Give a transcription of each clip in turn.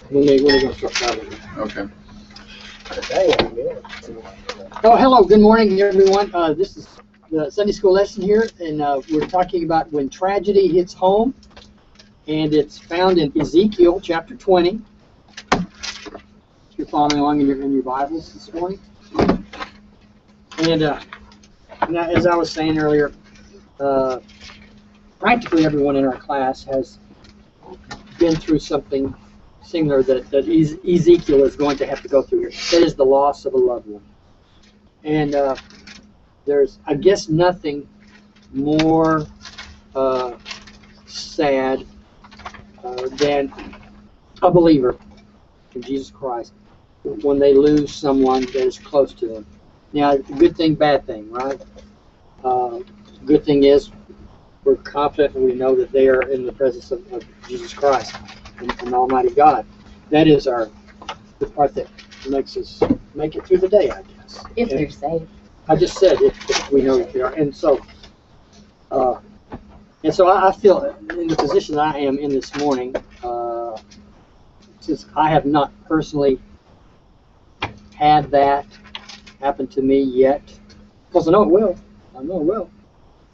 When they going to start traveling. Okay. Oh, hello. Good morning, everyone. This is the Sunday school lesson here, and we're talking about when tragedy hits home, and it's found in Ezekiel chapter 20. If you're following along in your Bibles this morning. And now, as I was saying earlier, practically everyone in our class has been through something similar that Ezekiel is going to have to go through here. That is the loss of a loved one. And there's, I guess, nothing more sad than a believer in Jesus Christ when they lose someone that is close to them. Now, good thing, bad thing, right? Good thing is we're confident and we know that they are in the presence of Jesus Christ and Almighty God. That is the part that makes us make it through the day, I guess. If they're safe. I just said if we know that they are. And so I feel in the position that I am in this morning, since I have not personally had that happen to me yet, because I know it will.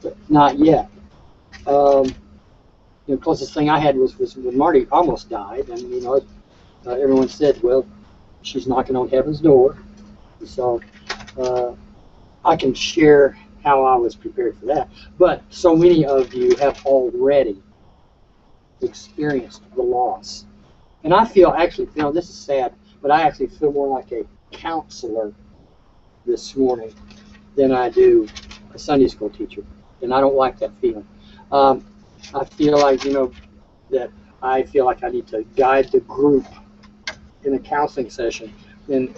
But not yet. The closest thing I had was when Marty almost died, and everyone said, well, she's knocking on heaven's door. So I can share how I was prepared for that. But so many of you have already experienced the loss. And I feel actually, this is sad, but I actually feel more like a counselor this morning than I do a Sunday school teacher. And I don't like that feeling. I feel like, that I feel like I need to guide the group in a counseling session, in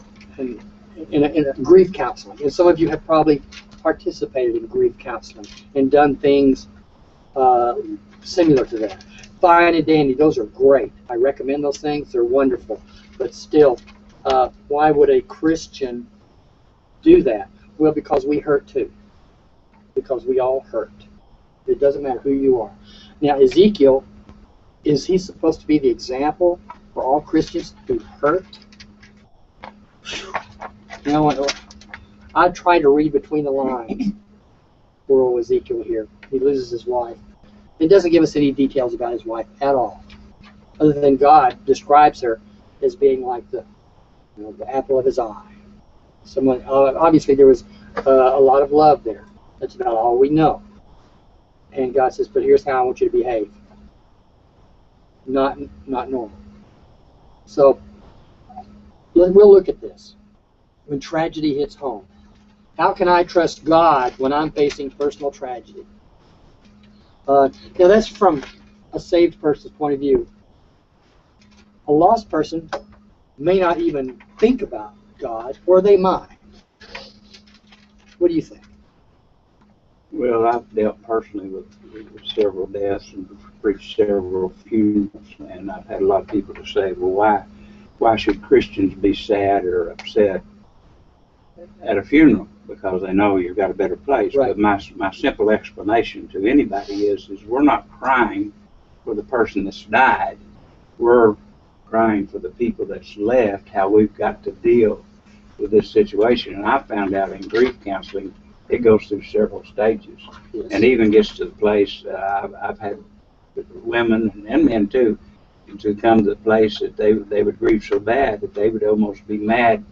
a grief counseling. And some of you have probably participated in grief counseling and done things similar to that. Fine and dandy, those are great. I recommend those things. They're wonderful. But still, why would a Christian do that? Well, because we hurt too. Because we all hurt. It doesn't matter who you are. Now, Ezekiel, is he supposed to be the example for all Christians who hurt? I try to read between the lines. Poor old Ezekiel here. He loses his wife. It doesn't give us any details about his wife at all, other than God describes her as being like the apple of his eye. Someone, obviously, there was a lot of love there. That's about all we know. And God says, but here's how I want you to behave. Not normal. So we'll look at this. When tragedy hits home, how can I trust God when I'm facing personal tragedy? Now that's from a saved person's point of view. A lost person may not even think about God, or they might. What do you think? Well, I've dealt personally with several deaths and preached several funerals, and I've had a lot of people to say, well, why should Christians be sad or upset at a funeral? Because they know you've got a better place. Right. But my simple explanation to anybody is we're not crying for the person that's died. We're crying for the people that's left, how we've got to deal with this situation. And I found out in grief counseling, it goes through several stages, Yes. and even gets to the place, I've had women and men too, to come to the place that they would grieve so bad that they would almost be mad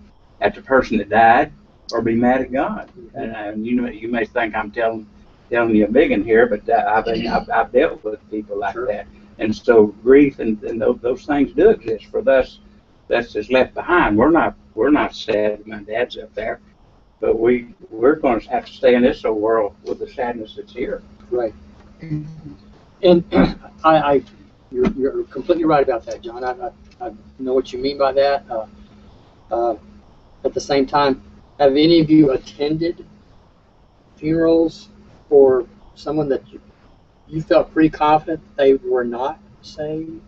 at the person that died or be mad at God. And you may think I'm telling you a big one here, but I've dealt with people like Sure. that. And so grief and those things do exist for us that's just left behind. We're not sad my dad's up there. But we're going to have to stay in this old world with the sadness that's here. Right. And you're completely right about that, John. I know what you mean by that. At the same time, have any of you attended funerals for someone that you felt pretty confident they were not saved?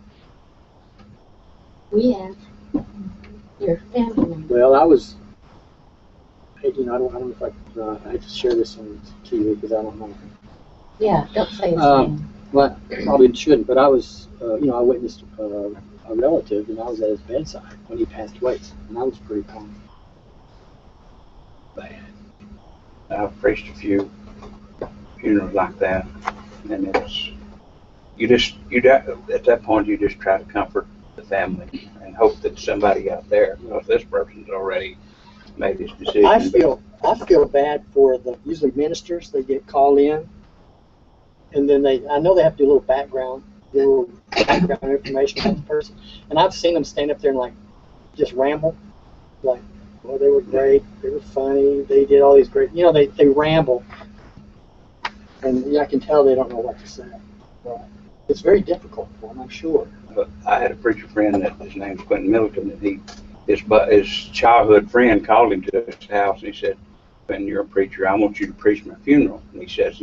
We have. Your family member. Well, I was. I don't know if I have to share this on TV because I don't know. Yeah, don't say his name. Well, probably shouldn't, but I was, I witnessed a a relative, and I was at his bedside when he passed away, and that was pretty common. Bad. I've preached a few funerals like that, and it's at that point you just try to comfort the family and hope that somebody out there, because this person's already made his decision. I feel bad for the usually ministers. They get called in, and then I know they have to do a little background information on the person, and I've seen them stand up there and like just ramble, like, well, they were great, they were funny, they did all these great, they ramble, and I can tell they don't know what to say. But it's very difficult for them, I'm sure. But I had a preacher friend that his name's Quentin Milliken, and his childhood friend called him to his house, and he said, "When you're a preacher, I want you to preach my funeral." And he says,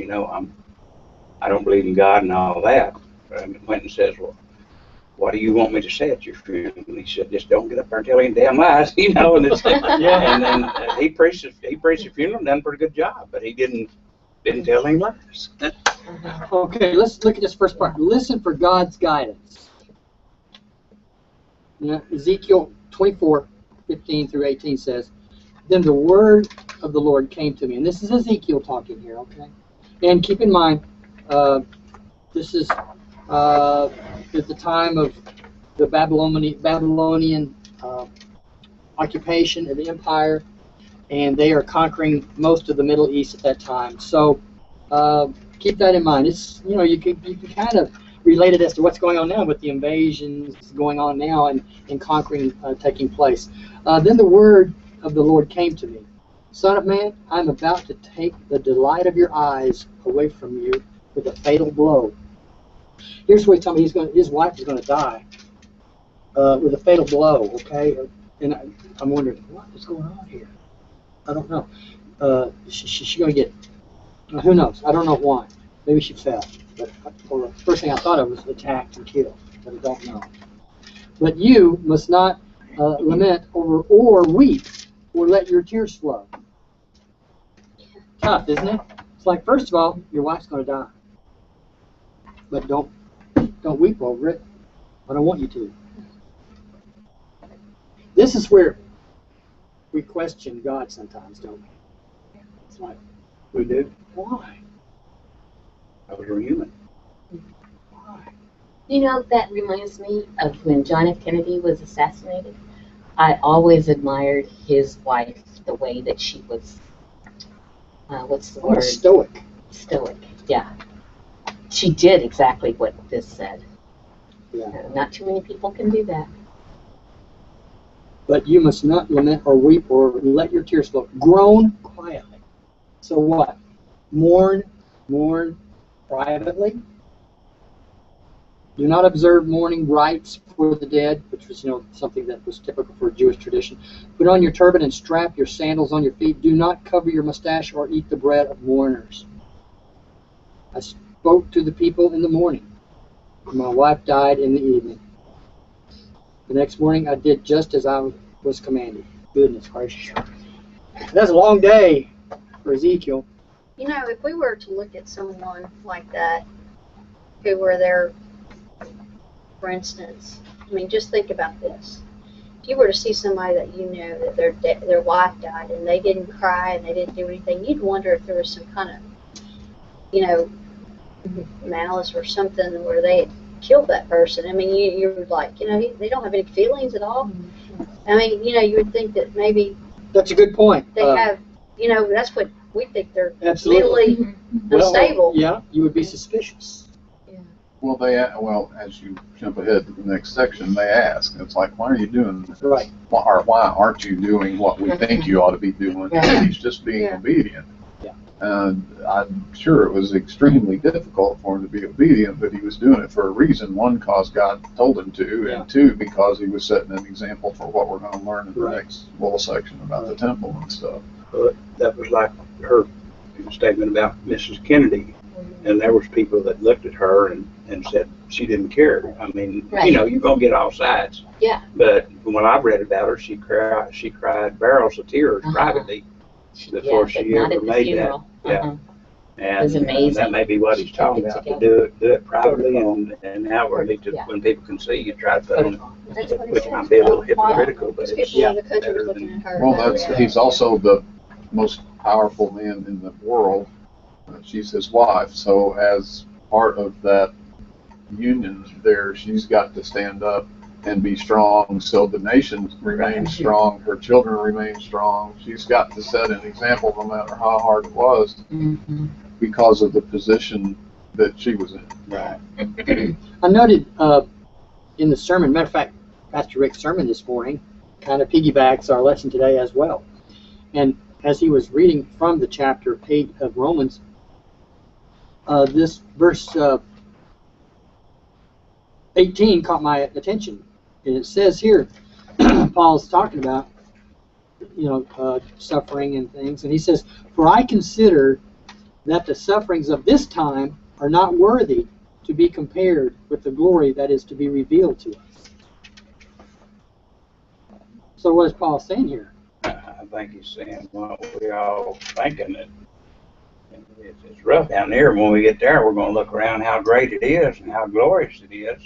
I don't believe in God and all that. And Quentin says, "Well, what do you want me to say at your funeral?" And he said, "Just don't get up there and tell any damn lies," And then he preached the funeral and done a pretty good job, but he didn't tell any lies. Okay, let's look at this first part. Listen for God's guidance. Ezekiel 24:15 through 18 says, "Then the word of the Lord came to me," and this is Ezekiel talking here, okay? And keep in mind, this is at the time of the Babylonian occupation of the empire, and they are conquering most of the Middle East at that time. So keep that in mind. It's you can kind of relate it as to what's going on now with the invasions going on now and conquering taking place. Then the word of the Lord came to me, "Son of man, I'm about to take the delight of your eyes away from you with a fatal blow." Here's what he's telling me: his wife is going to die with a fatal blow. Okay, and I'm wondering what is going on here. I don't know. She's going to get. Who knows? I don't know why. Maybe she fell. But the first thing I thought of was attacked and killed. But I don't know. But you must not lament over or weep or let your tears flow. Tough, isn't it? It's like, first of all, your wife's going to die. But don't weep over it. I don't want you to. This is where we question God sometimes, don't we? It's like, We do. why? I was a human. Why? That reminds me of when John F. Kennedy was assassinated. I always admired his wife, the way that she was, what's the word? Stoic. Stoic, yeah. She did exactly what this said. Yeah. Not too many people can do that. But you must not lament or weep or let your tears flow. Groan quietly. So what? Mourn privately. Do not observe mourning rites for the dead, which was, something that was typical for Jewish tradition. Put on your turban and strap your sandals on your feet. Do not cover your mustache or eat the bread of mourners. I spoke to the people in the morning. My wife died in the evening. The next morning I did just as I was commanded. Goodness gracious. That's a long day for Ezekiel. If we were to look at someone like that, who were there, for instance, just think about this. If you were to see somebody that that their wife died and they didn't cry and they didn't do anything, you'd wonder if there was some kind of, malice or something where they had killed that person. You were like, they don't have any feelings at all. You would think that maybe That's a good point. they have, that's what we think, they're Absolutely. mentally unstable. Yeah, you would be suspicious. Well, as you jump ahead to the next section, they ask. It's like, why are you doing this? Right. Or why aren't you doing what we think you ought to be doing? Right. He's just being Yeah. obedient. Yeah. And I'm sure it was extremely difficult for him to be obedient, but he was doing it for a reason. One, because God told him to, Yeah. and two, because he was setting an example for what we're going to learn in the Right. next little section about the temple and stuff. That was like her statement about Mrs. Kennedy, and there was people that looked at her and said she didn't care. Right. You're gonna get all sides. Yeah. But when I read about her, she cried barrels of tears Uh-huh. privately before but she not ever at the made funeral. that. Yeah. Uh-huh. And was amazing. that may be what he's talking Put it about, to together. do it privately and outwardly to, Yeah. when people can see you try to put on, That's what it which says. might be a little hypocritical, but Those it's people in the country better was looking than. at her. Well, he's also the most powerful man in the world. She's his wife, so as part of that union there, she's got to stand up and be strong so the nation remains strong, her children remain strong. She's got to set an example no matter how hard it was Mhm. because of the position that she was in. Right. I noted in the sermon, matter of fact, Pastor Rick's sermon this morning kind of piggybacks our lesson today as well. And as he was reading from the chapter 8 of Romans, this verse 18 caught my attention. And it says here, Paul's talking about, suffering and things. And he says, "For I consider that the sufferings of this time are not worthy to be compared with the glory that is to be revealed to us." So what is Paul saying here? I think he's saying, well, we're all thinking that it's rough down there. When we get there, we're going to look around how great it is and how glorious it is.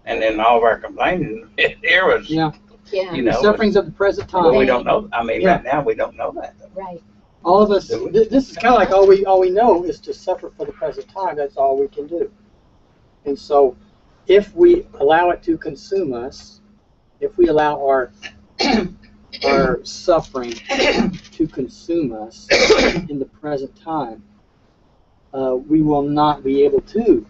And then all of our complaining here was, Yeah, Yeah. you the know, sufferings of the present well, we time. don't know. I mean, Yeah. right now we don't know that. Right. All of us, Do we? this is kind of like all we know is to suffer for the present time. That's all we can do. And so if we allow it to consume us, if we allow our our suffering to consume us in the present time, we will not be able to.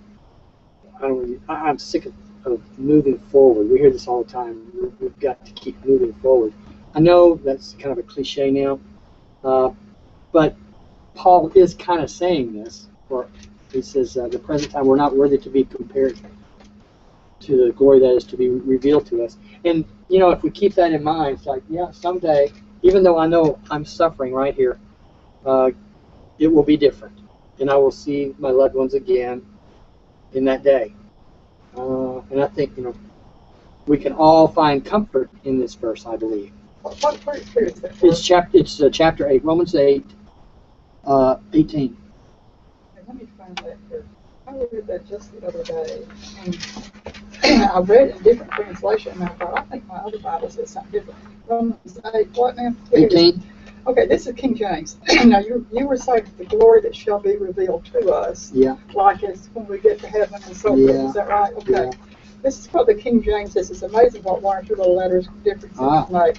I'm sick of moving forward. We hear this all the time. We've got to keep moving forward. I know that's kind of a cliche now, but Paul is kind of saying this. Or he says, the present time we're not worthy to be compared to the glory that is to be revealed to us. And, if we keep that in mind, it's like, yeah, someday, even though I know I'm suffering right here, it will be different. And I will see my loved ones again in that day. And I think, we can all find comfort in this verse, I believe. What scripture is that? It's chapter 8, Romans 8, 18. Let me find that here. I read that just the other day. And I read it in different translation, and I thought, I think my other Bible says something different. Romans 8, what now? 18. Okay, this is King James. Now, you were saying the glory that shall be revealed to us, Yeah. like it's when we get to heaven and so forth. Yeah. Is that right? Okay. Yeah. This is what the King James says. It's amazing what one or two little letters differences make.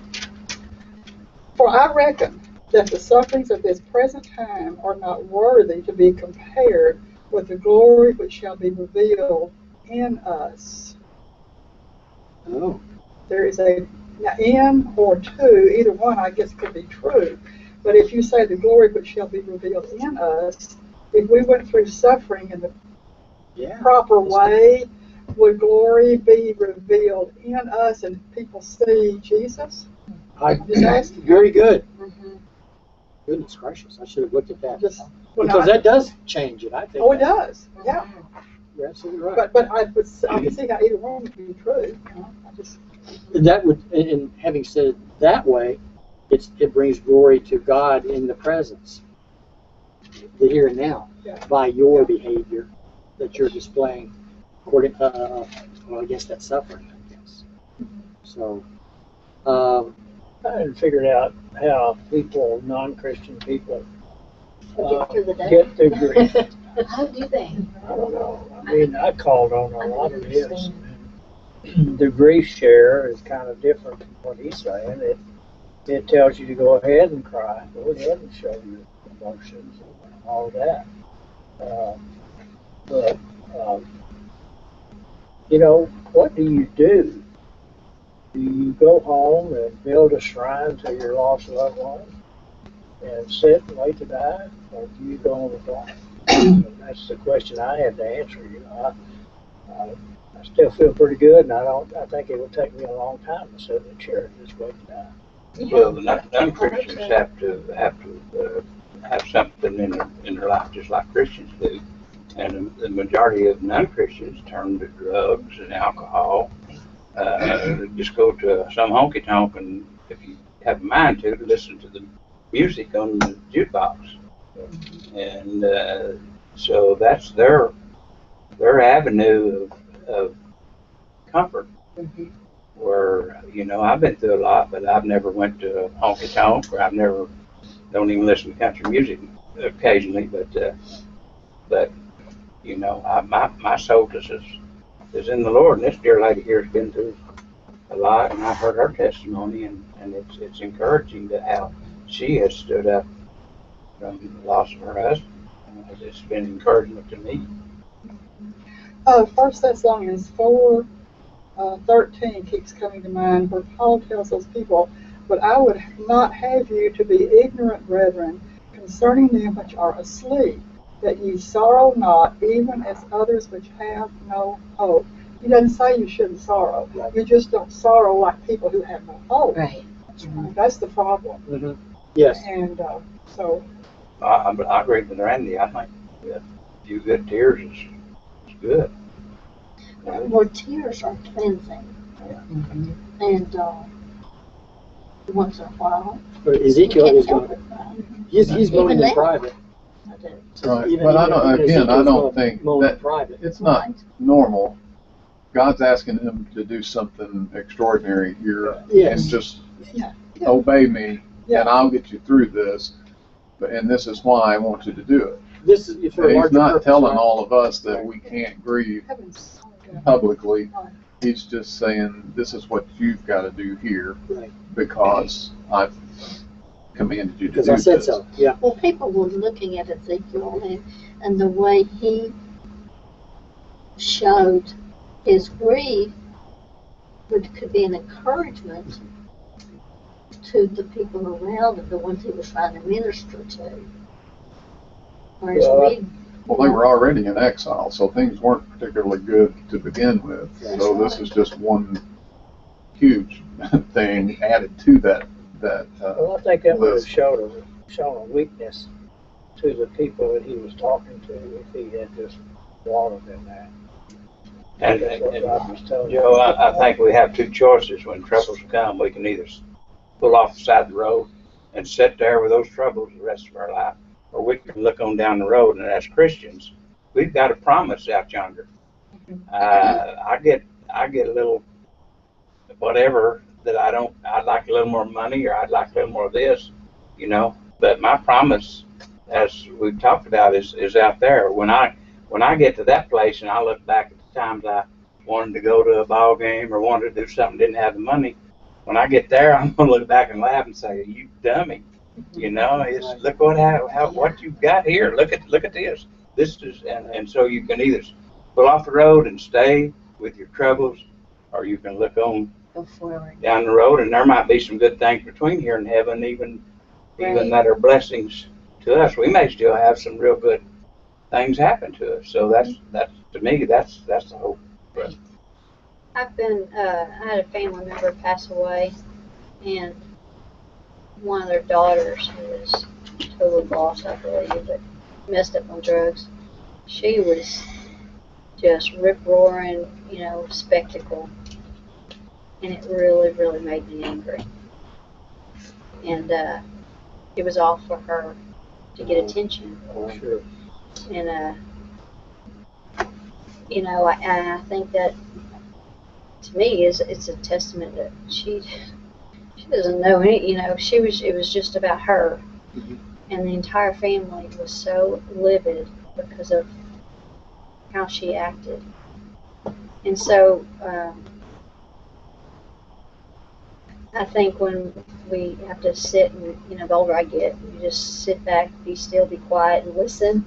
For I reckon that the sufferings of this present time are not worthy to be compared with the glory which shall be revealed in us. Oh. There is a now, in or to, either one I guess could be true. But if you say the glory which shall be revealed in us, if we went through suffering in the Yeah. proper way, would glory be revealed in us and people see Jesus? Just asking. Very good. Mm-hmm. Goodness gracious, I should have looked at that. Just, Because that does change it, I think. oh, it does. Yeah. You're absolutely right. But I can see how either one would be true. I just, That would, and having said it that way, it brings glory to God in the presence, the here and now, Yeah. by your behavior that you're displaying according against that suffering, I guess. So, I hadn't figured out how non-Christian people, Get through the day. get through grief. How do they? I don't know. I mean, I called on a lot of this. The grief share is kind of different from what he's saying. It tells you to go ahead and cry, go ahead and show your emotions and all of that. But what do you do? Do you go home and build a shrine to your lost loved one and sit and wait to die, or do you go on with life? That's the question I have to answer. I still feel pretty good, and I think it would take me a long time to sit in a chair and just wait to die. Well, the non-Christians have to have something in their life just like Christians do. And the majority of non-Christians turn to drugs and alcohol. Just go to some honky-tonk, and if you have a mind to listen to the music on the jukebox. And so that's their avenue of comfort. Mhm. Where, you know, I've been through a lot, but I've never went to a honky tonk, or I've never, don't even listen to country music occasionally, but you know, my soul is in the Lord. And this dear lady here has been through a lot, and I've heard her testimony, and it's encouraging to how she has stood up from the loss of her husband. It's been encouragement to me. 1 Thessalonians 4, 13 keeps coming to mind, where Paul tells those people, "But I would not have you to be ignorant, brethren, concerning them which are asleep, that ye sorrow not, even as others which have no hope." He doesn't say you shouldn't sorrow. You just don't sorrow like people who have no hope. Right. That's the problem. Mm-hmm. Yes. And so, I agree with Randy. I think a few good tears is good. Well, tears are cleansing, Mhm. and once in a while, But you Ezekiel can't is help going. it. Right? He's Even moaning in then. private. I do. Right. Even- But I even don't, again, I Ezekiel's don't think moaning in that private. it's not normal. God's asking him to do something extraordinary here, and Yes. just Yeah. obey me, Yeah. and I'll get you through this. And this is why I want you to do it. This is for a And he's larger not purpose, telling right? all of us that we can't grieve heavens, publicly. Right. He's just saying, this is what you've got to do here, Right. because I've commanded you to Because do I said this. so. Yeah. Well, people were looking at Ezekiel and the way he showed his grief could be an encouragement to the people around him, the ones he was trying to minister to. Whereas Well, we, Well, they were already in exile, so things weren't particularly good to begin with. So this is just one huge thing added to that. Well, I think that would have list. shown a weakness to the people that he was talking to if he had just watered in that. And, That's what God was telling Joe, you. I think we have two choices when troubles come. We can either pull off the side of the road and sit there with those troubles the rest of our life, or we can look on down the road. And as Christians, we've got a promise out yonder. I get a little whatever that I don't. I'd like a little more money, or I'd like a little more of this, you know. But my promise, as we've talked about, is out there. When I get to that place and I look back at the times I wanted to go to a ball game or wanted to do something, didn't have the money. When I get there, I'm gonna look back and laugh and say, "You dummy!" You know, it's look what you've got here. Look at this. This is and so you can either pull off the road and stay with your troubles, or you can look on Go forward. down the road, and there might be some good things between here and heaven, even Right. that are blessings to us. We may still have some real good things happen to us. So that's to me, that's the hope. I had a family member pass away, and one of their daughters was totally lost, I believe, but messed up on drugs. She was just rip-roaring, you know, spectacle, and it really, really made me angry. And it was all for her to get attention. Sure. And you know, I think that to me it's a testament that she doesn't know any. You know, it was just about her, Mhm. and the entire family was so livid because of how she acted. And so I think when we have to sit and, you know, the older I get, you just sit back, be still, be quiet, and listen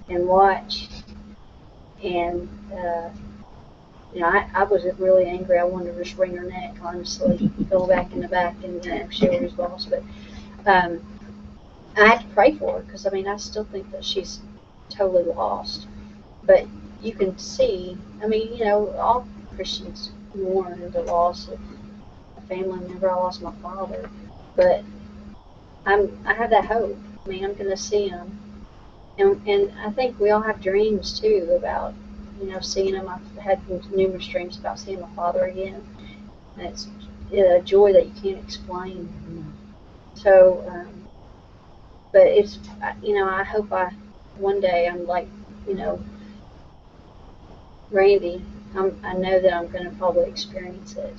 and watch. And, you know, I was really angry. I wanted to just wring her neck, honestly, go back in the back and, you know, she was lost. But I had to pray for her because, I mean, I still think that she's totally lost. But you can see, I mean, you know, all Christians mourn the loss of a family member. I lost my father. But I have that hope. I mean, I'm going to see him. And I think we all have dreams too about, you know, seeing him. I've had numerous dreams about seeing my father again. And it's a joy that you can't explain. So But it's, I hope one day I'm like, Randy, I know that I'm gonna probably experience it.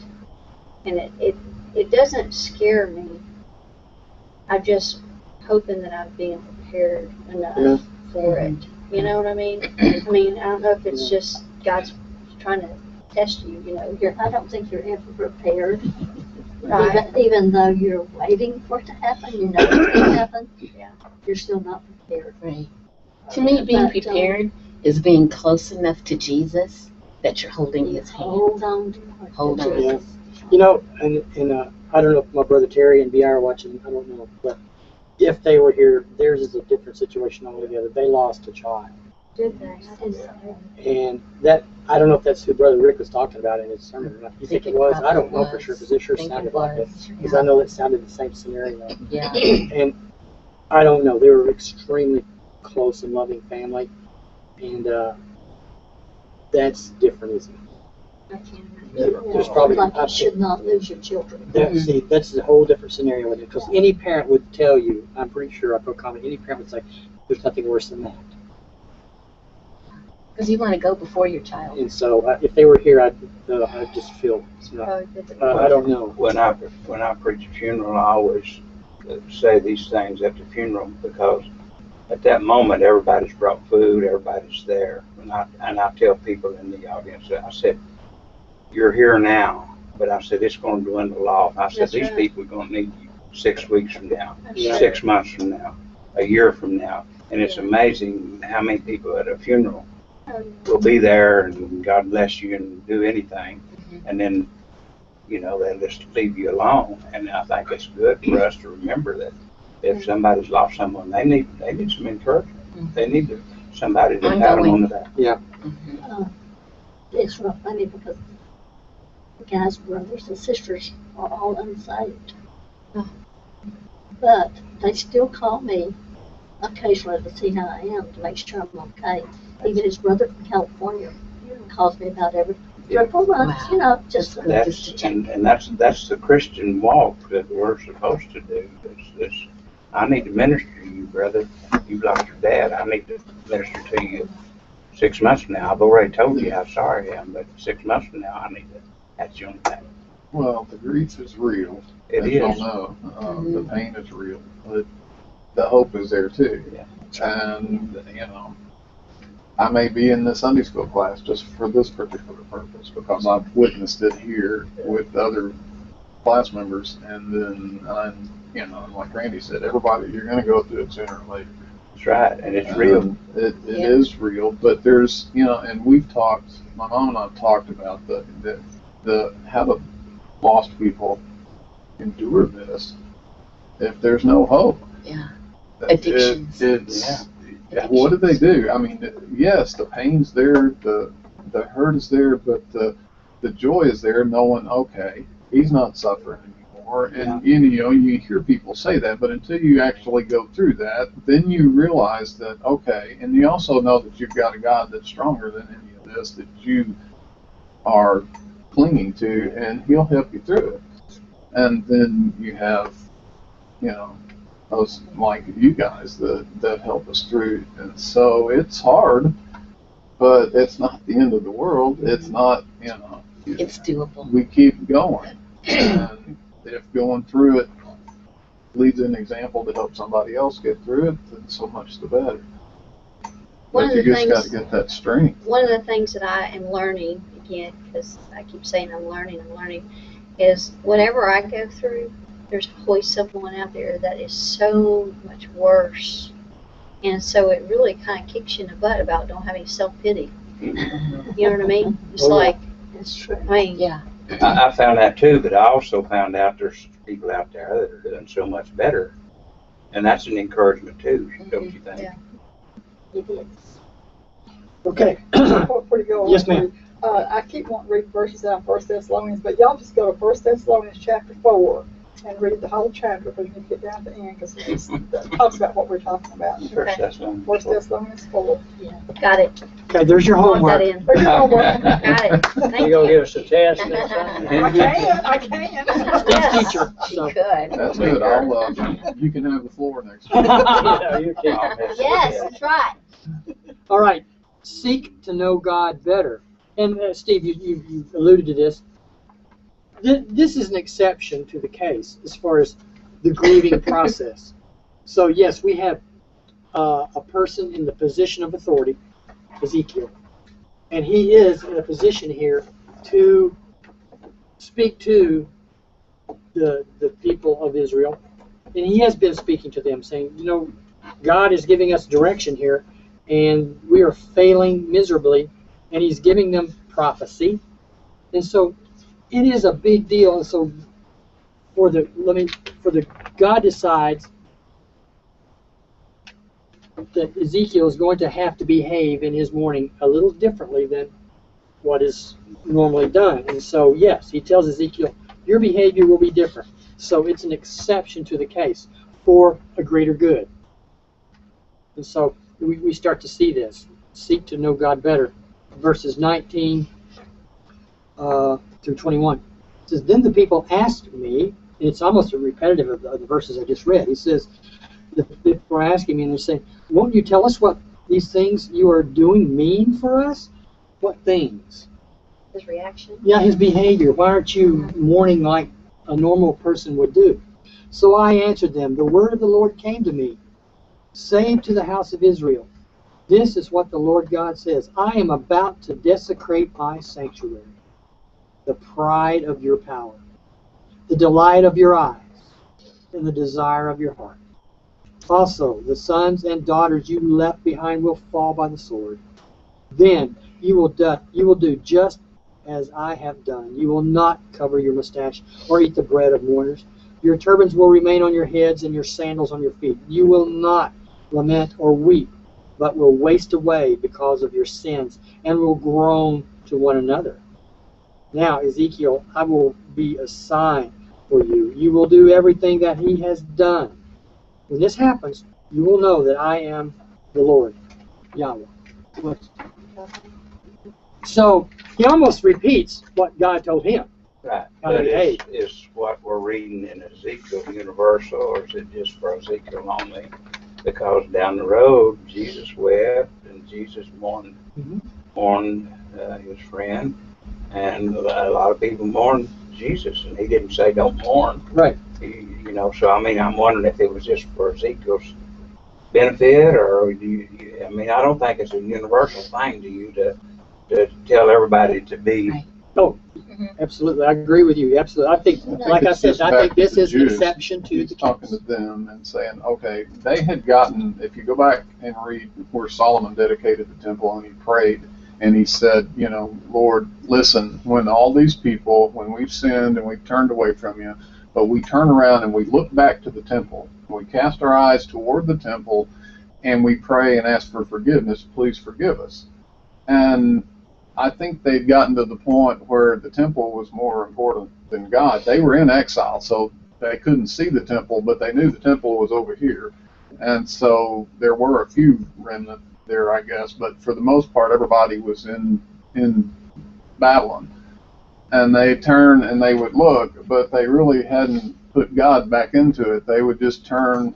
And it doesn't scare me. I'm just hoping that I'm being prepared enough for it. You know what I mean? I don't know if it's just God's trying to test you, I don't think you're ever prepared. Right. Even though you're waiting for it to happen, you know it's going to happen. Yeah. You're still not prepared. Right. To me, being But, prepared is being close enough to Jesus that you're holding his hand. Hold on to Hold on. Yeah. You know, and I don't know if my brother Terry and BI are watching, I don't know, but if they were here, theirs is a different situation altogether. They lost a child. Did they? And that, I don't know if that's who Brother Rick was talking about in his sermon or not. You think it was? I don't know for sure, because it sure sounded like it. Because I know it sounded the same scenario. Yeah. And I don't know, they were extremely close and loving family. And that's different, isn't it? I can't There's probably, Like you should not lose your children. that's a whole different scenario with it. Because any parent would tell you, I'm pretty sure, I feel confident, any parent would say, there's nothing worse than that. Because you want to go before your child. And so if they were here, I'd just feel, probably good. I don't know. When I preach a funeral, I always say these things at the funeral, because at that moment everybody's brought food, everybody's there, and I tell people in the audience, I said, you're here now, but I said it's going to dwindle off. I said That's these right. people are going to need you 6 weeks from now, Yeah. 6 months from now, a year from now, and it's amazing how many people at a funeral will be there and God bless you and do anything, and then they'll just leave you alone. And I think it's good for us to remember that if somebody's lost someone, they need some encouragement. They need somebody to pat them on the back. It's real funny because the guy's brothers and sisters are all unsaved. But they still call me occasionally to see how I am, to make sure I'm okay. Even his brother from California calls me about every 3 or 4 months, just to And that's the Christian walk that we're supposed to do. It's I need to minister to you, brother. You've lost your dad. I need to minister to you. 6 months from now, I've already told you how sorry I am, but 6 months from now, I need to. That's the only thing. Well, the grief is real. It as y'all is. know. The pain is real, but the hope is there too. Yeah. And, I may be in the Sunday school class just for this particular purpose, because I've witnessed it here with other class members, and then like Randy said, everybody, you're going to go through it sooner or later. That's right, and it's real. It is real, but there's, and we've talked, my mom and I have talked about the how the lost people endure this if there's no hope. Yeah. Addictions. Addictions. What do they do? I mean, yes, the pain's there, the hurt is there, but the joy is there, knowing, okay, he's not suffering anymore. And, you hear people say that, but until you actually go through that, then you realize that, okay, and you also know that you've got a God that's stronger than any of this that you are clinging to, and he'll help you through it. And then you have, those like you guys that help us through. And so it's hard, but it's not the end of the world. It's not, It's doable. We keep going. And if going through it leads an example to help somebody else get through it, then so much the better. But you just got to get that strength. One of the things that I am learning, again, because I keep saying I'm learning, is whatever I go through, there's always someone out there that is so much worse. And so it really kind of kicks you in the butt about don't have any self-pity. You know what I mean? It's That's true. Yeah. I found that too, but I also found out there's people out there that are doing so much better. And that's an encouragement too, don't you think? Yeah. It is. Okay. Before you go on, Yes, ma'am. I keep wanting to read verses out of 1 Thessalonians, but y'all just go to 1 Thessalonians chapter 4, and read the whole chapter, because you get down to the end, because it talks about what we're talking about. First Thessalonians. First Thessalonians 4. Got it. Okay, there's your Log that homework. in. There's your homework. Got it. Thank You gonna you. give us a test next time? I can. Yes. Teacher, She so. could. That's good. You can have the floor next week. Yeah, you can. Yes, that's right. All right, seek to know God better. And Steve, you alluded to this. This is an exception to the case as far as the grieving process. So yes, we have a person in the position of authority, Ezekiel, and he is in a position here to speak to the people of Israel, and he has been speaking to them, saying, you know, God is giving us direction here, and we are failing miserably, and he's giving them prophecy, and so it is a big deal. And so for the God decides that Ezekiel is going to have to behave in his mourning a little differently than what is normally done. And so yes, he tells Ezekiel, your behavior will be different. So it's an exception to the case for a greater good. And so we start to see this. Seek to know God better. Verses 19 through 21. It says, then the people asked me, and it's almost a repetitive of the verses I just read. He says, the people are asking me, and they're saying, won't you tell us what these things you are doing mean for us? What things? His reaction. Yeah, his behavior. Why aren't you mourning like a normal person would do? So I answered them, the word of the Lord came to me. Say to the house of Israel, this is what the Lord God says. I am about to desecrate my sanctuary, the pride of your power, the delight of your eyes, and the desire of your heart. Also, the sons and daughters you left behind will fall by the sword. Then you will do just as I have done. You will not cover your mustache or eat the bread of mourners. Your turbans will remain on your heads and your sandals on your feet. You will not lament or weep, but will waste away because of your sins and will groan to one another. Now, Ezekiel, I will be a sign for you. You will do everything that he has done. When this happens, you will know that I am the Lord, Yahweh. So he almost repeats what God told him. Right. How to But behave. is what we're reading in Ezekiel universal, or is it just for Ezekiel only? Because down the road, Jesus wept, and Jesus mourned his friend, and a lot of people mourned Jesus, and he didn't say don't mourn. Right. So I mean, I'm wondering if it was just for Ezekiel's benefit, or do you, I mean, I don't think it's a universal thing to you to tell everybody to be. Right. Oh, absolutely. I agree with you. Absolutely. I think, like I It's said, just I back think to this the is an Jews. exception to He's the talking case. to them and saying, okay, they had gotten, if you go back and read where Solomon dedicated the temple and he prayed, and he said, you know, Lord, listen, when all these people, when we've sinned and we've turned away from you, but we turn around and we look back to the temple, and we cast our eyes toward the temple, and we pray and ask for forgiveness, please forgive us. And I think they'd gotten to the point where the temple was more important than God. They were in exile, so they couldn't see the temple, but they knew the temple was over here. And so there were a few remnant there, I guess, but for the most part, everybody was in Babylon. And they turn and they would look, but they really hadn't put God back into it. They would just turn,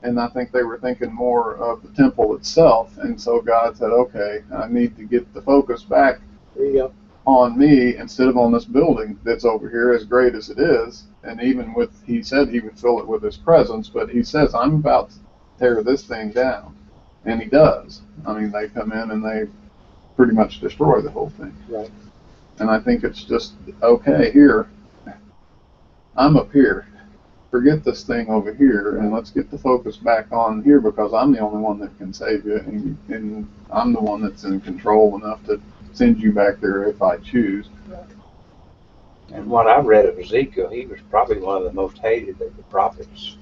and I think they were thinking more of the temple itself. And so God said, okay, I need to get the focus back There you go. on me instead of on this building that's over here, as great as it is. And even with, he said he would fill it with his presence, but he says, I'm about to tear this thing down. And he does. I mean, they come in and they pretty much destroy the whole thing. Right. And I think it's just, okay, here, I'm up here. Forget this thing over here, and let's get the focus back on here, because I'm the only one that can save you, and I'm the one that's in control enough to send you back there if I choose. And what I read of Ezekiel, he was probably one of the most hated of the prophets,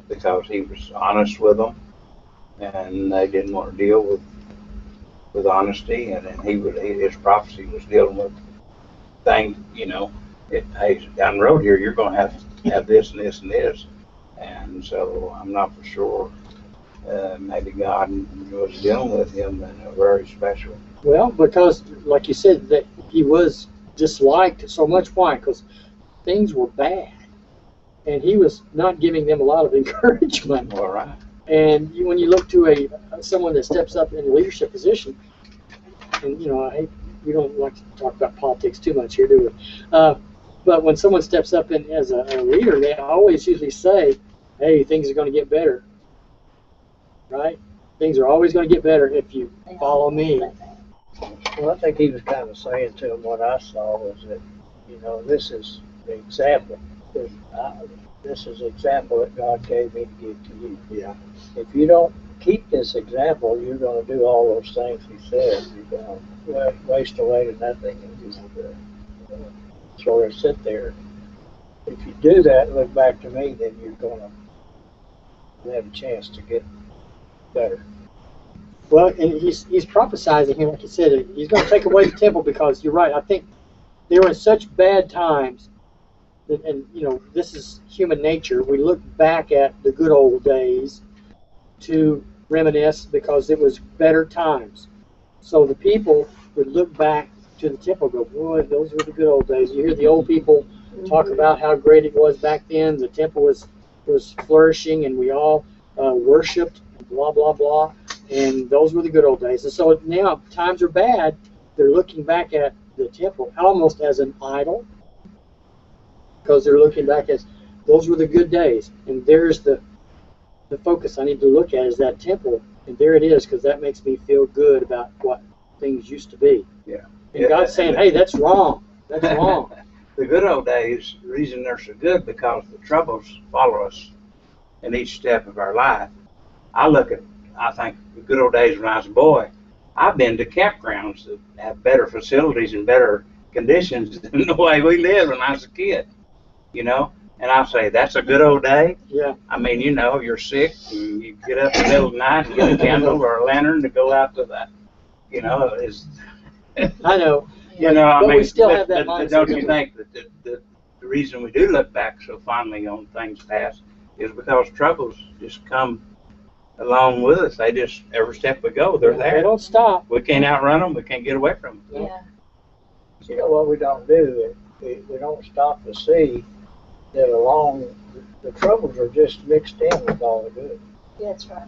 because he was honest with them, and they didn't want to deal with honesty, and then his prophecy was dealing with things, hey, down the road here, you're going to have have this and this and this. And so I'm not for sure. Maybe God was dealing with him in a very special. Well, because, like you said, that he was disliked so much. Why? Because things were bad. And he was not giving them a lot of encouragement. All right. And when you look to someone that steps up in a leadership position, and we don't like to talk about politics too much here, do we? But when someone steps up as a leader, they always usually say, "Hey, things are going to get better." Right? Things are always going to get better if you follow me. Well, I think he was kind of saying to him what I saw was that, this is the example. This is the example that God gave me to give to you. Yeah. If you don't keep this example, you're going to do all those things he said. You're going to waste away to nothing and just sort of sit there. If you do that and look back to me, then you're going to have a chance to get better. Well, and he's prophesizing here, like you said, he's going to take away the temple because you're right. I think they were in such bad times, and this is human nature. We look back at the good old days to reminisce because it was better times. So the people would look back to the temple and go, boy, those were the good old days. You hear the old people talk about how great it was back then. The temple was flourishing, and we all worshipped, blah, blah, blah. And those were the good old days. And so now times are bad. They're looking back at the temple almost as an idol because they're looking back as those were the good days. And there's the focus I need to look at is that temple. And there it is because that makes me feel good about what things used to be. Yeah. And God's saying, hey, that's wrong. That's wrong. The good old days, the reason they're so good because the troubles follow us in each step of our life. I think the good old days when I was a boy, I've been to campgrounds that have better facilities and better conditions than the way we lived when I was a kid, and I say, that's a good old day. Yeah. I mean, you're sick and you get up in the middle of the night and get a candle or a lantern to go out to that, is. I know. But we still have that but mindset. don't you think that the reason we do look back so fondly on things past is because troubles just come along with us. They just, every step we go, they're there. They don't stop. We can't outrun them. We can't get away from them. Yeah. What we don't do, we don't stop to see that along the troubles are just mixed in with all the good. Yeah, that's right.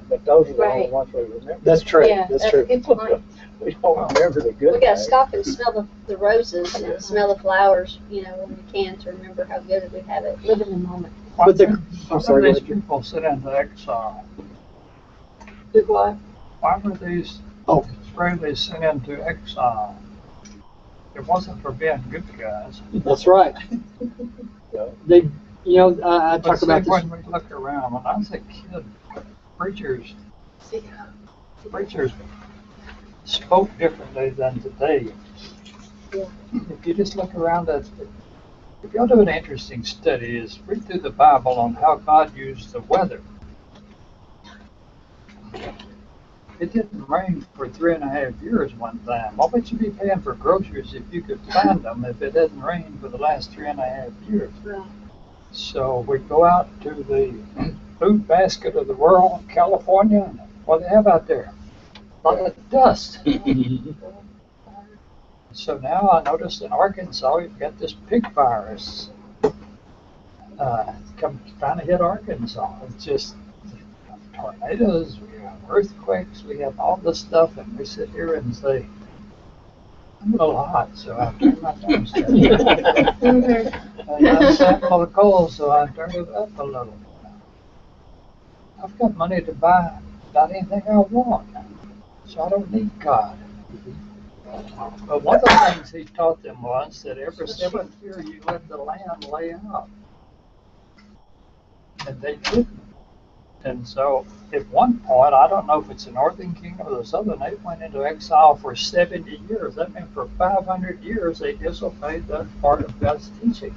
But those are the only Right. ones we remember. That's true. Yeah, that's true. a good point. We don't remember the good We gotta things. stop and smell the roses and smell the flowers, when we can, to remember how good we have it. Live in the moment. But I'm Why sorry. were go these ahead. people sent into exile? Did what? Why were these Oh. Israelis sent into exile? It wasn't for being good guys. That's right. Yeah. They, I But talk see, about this. when we look around, when I was a kid, preachers spoke differently than today. Yeah. If you just look around at, if you'll do an interesting study, is read through the Bible on how God used the weather. It didn't rain for 3.5 years one time. Why would you be paying for groceries if you could find them if it hadn't rained for the last 3.5 years? Right. So we go out to the food basket of the world in California, and what do they have out there? A lot of dust. So now I noticed in Arkansas, you've got this pig virus trying to hit Arkansas. It's just tornadoes, we have earthquakes, we have all this stuff, and we sit here and say, I'm a little hot, so I turn my thermostat down. And I'm full of cold, so I turn it up a little. I've got money to buy about anything I want, so I don't need God. But one of the things he taught them was that every 7th year you let the land lay out. And they didn't. And so at one point, I don't know if it's the Northern Kingdom or the Southern, they went into exile for 70 years. That meant for 500 years they disobeyed that part of God's teaching.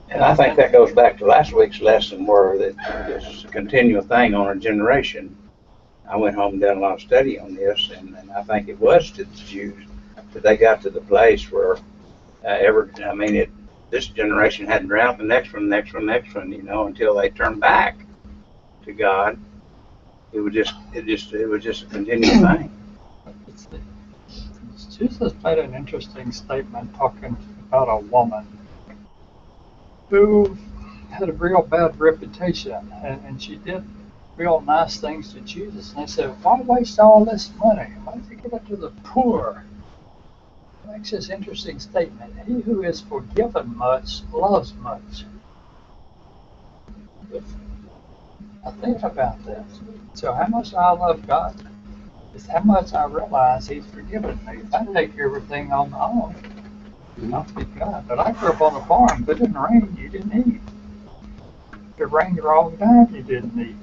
And I think that goes back to last week's lesson where that it's a continual thing on a generation. I went home and done a lot of study on this, and I think it was to the Jews that they got to the place where I mean, this generation hadn't drowned the next one, you know, until they turned back to God. It was just a continual thing. Jesus made an interesting statement talking about a woman who had a real bad reputation, and she did real nice things to Jesus. And they said, why waste all this money? Why don't you give it to the poor? He makes this interesting statement. He who is forgiven much loves much. Now think about this. So how much I love God is how much I realize He's forgiven me. If I take everything on my own, I'll be God. But I grew up on a farm. If it didn't rain, you didn't eat. If it rained the wrong time, you didn't eat.